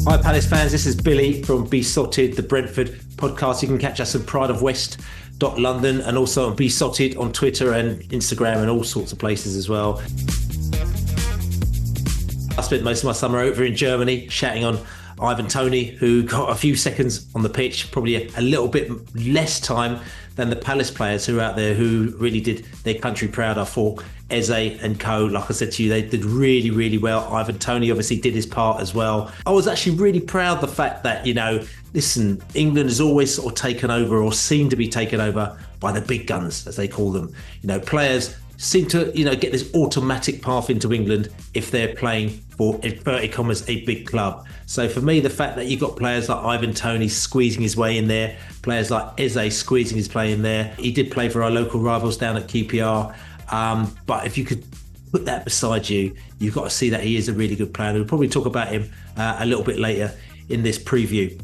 Hi Palace fans, this is Billy from Beesotted, the Brentford podcast. You can catch us at prideofwest.london and also on Beesotted on Twitter and Instagram and all sorts of places as well. I spent most of my summer over in Germany shouting on Ivan Toney, who got a few seconds on the pitch, probably a little bit less time than the Palace players who are out there who really did their country proud. I thought Eze and co, like I said to you, they did really, really well. Ivan Toney obviously did his part as well. I was actually really proud of the fact that, listen, England has always sort of taken over or seemed to be taken over by the big guns, as they call them. Players seem to, get this automatic path into England if they're playing for, inverted commas, a big club. So for me, the fact that you've got players like Ivan Toney squeezing his way in there, players like Eze squeezing his play in there. He did play for our local rivals down at QPR. But if you could put that beside you, you've got to see that he is a really good player. We'll probably talk about him a little bit later in this preview.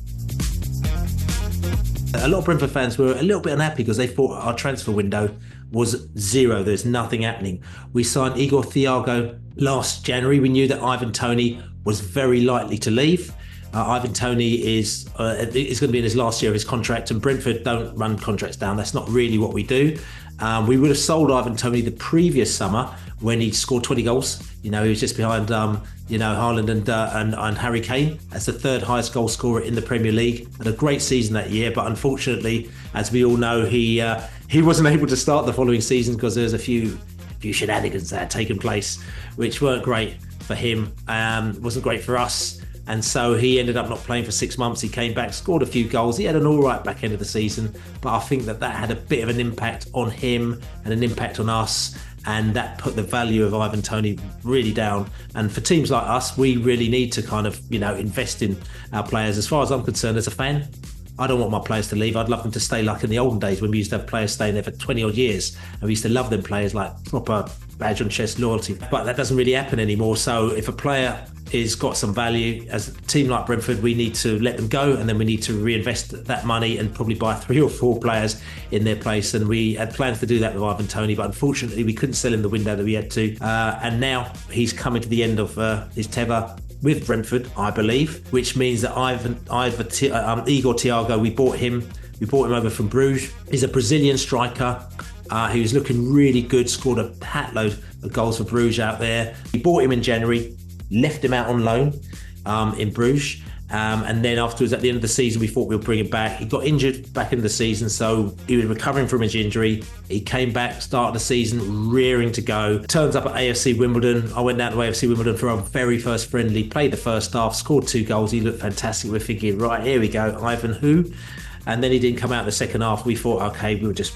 A lot of Brentford fans were a little bit unhappy because they thought our transfer window was zero. There's nothing happening. We signed Thiago last January. We knew that Ivan Toney was very likely to leave. Ivan Toney is going to be in his last year of his contract, and Brentford don't run contracts down. That's not really what we do. We would have sold Ivan Toney the previous summer when he scored 20 goals. He was just behind, Haaland and Harry Kane as the third highest goal scorer in the Premier League. Had a great season that year, but unfortunately, as we all know, he wasn't able to start the following season because there's a few shenanigans that had taken place, which weren't great for him. Wasn't great for us. And so he ended up not playing for 6 months. He came back, scored a few goals. He had an all right back end of the season, but I think that had a bit of an impact on him and an impact on us. And that put the value of Ivan Toney really down. And for teams like us, we really need to kind of, invest in our players. As far as I'm concerned, as a fan, I don't want my players to leave. I'd love them to stay like in the olden days when we used to have players staying there for 20 odd years. And we used to love them players like proper badge on chest loyalty. But that doesn't really happen anymore. So if a player is got some value, as a team like Brentford, we need to let them go, and then we need to reinvest that money and probably buy 3 or 4 players in their place. And we had plans to do that with Ivan Toney, but unfortunately we couldn't sell him the window that we had to. And now he's coming to the end of his tether with Brentford, I believe, which means that Igor Thiago, we bought him over from Bruges. He's a Brazilian striker. He was looking really good, scored a hatload of goals for Bruges out there. We bought him in January, left him out on loan in Bruges. And then afterwards, at the end of the season, we thought we'd bring him back. He got injured back in the season, so he was recovering from his injury. He came back, started the season, rearing to go. Turns up at AFC Wimbledon. I went down to AFC Wimbledon for our very first friendly, played the first half, scored 2 goals. He looked fantastic. We're thinking, right, here we go, Ivan who? And then he didn't come out in the second half. We thought, okay, we were just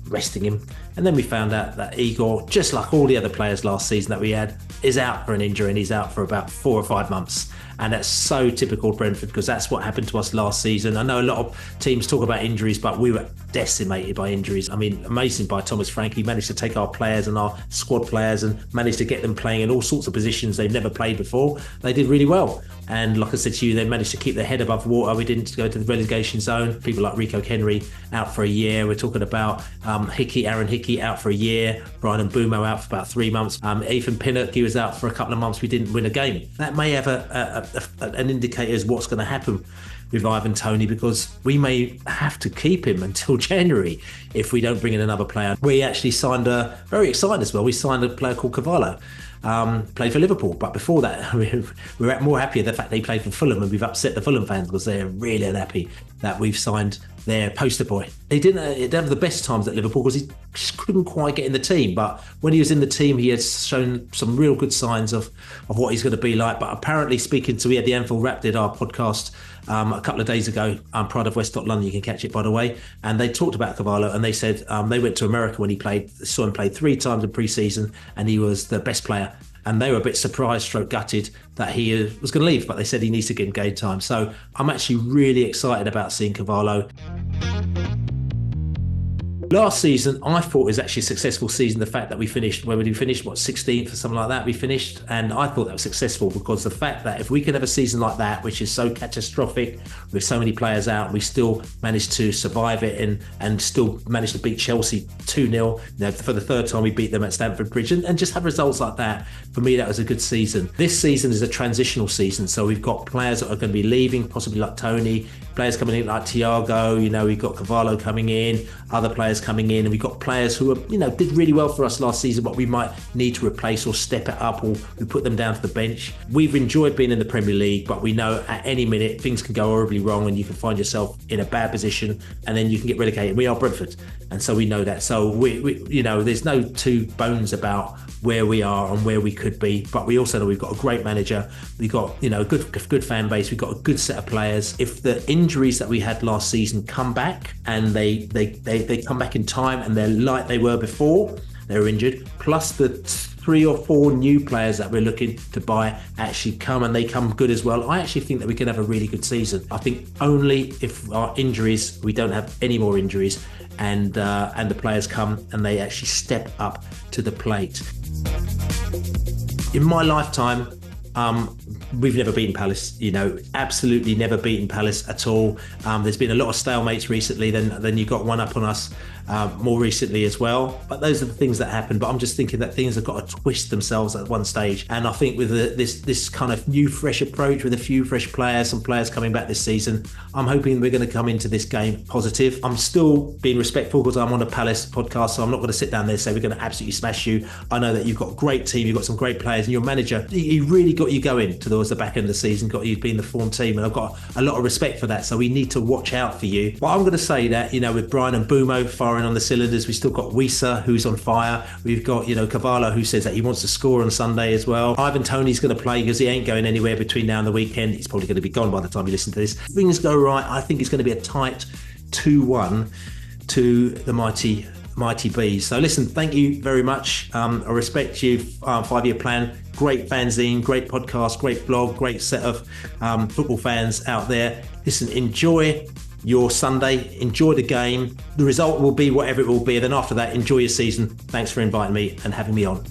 resting him. And then we found out that Igor, just like all the other players last season that we had, is out for an injury, and he's out for about 4 or 5 months. And that's so typical Brentford, because that's what happened to us last season. I know a lot of teams talk about injuries, but we were decimated by injuries. I mean, amazing by Thomas Frank. He managed to take our players and our squad players and managed to get them playing in all sorts of positions they've never played before. They did really well. And like I said to you, they managed to keep their head above water. We didn't go to the relegation zone. People like Rico Henry out for a year. We're talking about Aaron Hickey out for a year. Brian Mbeumo out for about 3 months. Ethan Pinnock, he was out for a couple of months. We didn't win a game. That may have an indicator as what's going to happen with Ivan Toney, because we may have to keep him until January if we don't bring in another player. We actually signed very exciting as well. We signed a player called Cavallo. Played for Liverpool, but before that we were more happy at the fact they played for Fulham, and we've upset the Fulham fans because they're really unhappy that we've signed their poster boy. He didn't have the best times at Liverpool because he just couldn't quite get in the team, but when he was in the team he has shown some real good signs of what he's going to be like. But apparently, we had the Anfield Wrap did our podcast a couple of days ago, prideofwest.london, you can catch it by the way, and they talked about Cavallo, and they said they went to America when he saw him play 3 times in pre-season, and he was the best player. And they were a bit surprised, gutted that he was going to leave, but they said he needs to get game time. So I'm actually really excited about seeing Cavallo. Last season, I thought it was actually a successful season. The fact that we finished, what, 16th or something like that, we finished. And I thought that was successful because the fact that if we can have a season like that, which is so catastrophic with so many players out, we still managed to survive it and still managed to beat Chelsea 2-0. For the third time, we beat them at Stamford Bridge and just have results like that. For me, that was a good season. This season is a transitional season. So we've got players that are going to be leaving, possibly like Tony, players coming in like Thiago, we've got Cavallo coming in, other players coming in, and we've got players who are, did really well for us last season, but we might need to replace or step it up, or we put them down to the bench. We've enjoyed being in the Premier League, but we know at any minute things can go horribly wrong and you can find yourself in a bad position and then you can get relegated. We are Brentford, and so we know that. So we there's no two bones about where we are and where we could be, but we also know we've got a great manager, we've got a good fan base, we've got a good set of players. If the injuries that we had last season come back and they come back in time and they're like they were before they were injured, plus the 3 or 4 new players that we're looking to buy actually come and they come good as well, I actually think that we can have a really good season. I think only if our injuries, we don't have any more injuries, and the players come and they actually step up to the plate. In my lifetime, we've never beaten Palace, absolutely never beaten Palace at all. There's been a lot of stalemates recently, then you got one up on us more recently as well. But those are the things that happen. But I'm just thinking that things have got to twist themselves at one stage. And I think with this kind of new, fresh approach, with a few fresh players, some players coming back this season, I'm hoping we're going to come into this game positive. I'm still being respectful because I'm on a Palace podcast, so I'm not going to sit down there and say we're going to absolutely smash you. I know that you've got a great team, you've got some great players, and your manager, he really got you going towards the back end of the season, got you being the form team, and I've got a lot of respect for that, so we need to watch out for you. But I'm going to say that, with Brian and Bumo firing on the cylinders, we've still got Wisa, who's on fire. We've got, Cavallo, who says that he wants to score on Sunday as well. Ivan Toney's going to play because he ain't going anywhere between now and the weekend. He's probably going to be gone by the time you listen to this. If things go right, I think it's going to be a tight 2-1 to the mighty Bees. So listen, thank you very much. I respect you. 5-year plan, great fanzine, great podcast, great blog, great set of football fans out there. Listen, enjoy your Sunday, enjoy the game. The result will be whatever it will be. And then after that, enjoy your season. Thanks for inviting me and having me on.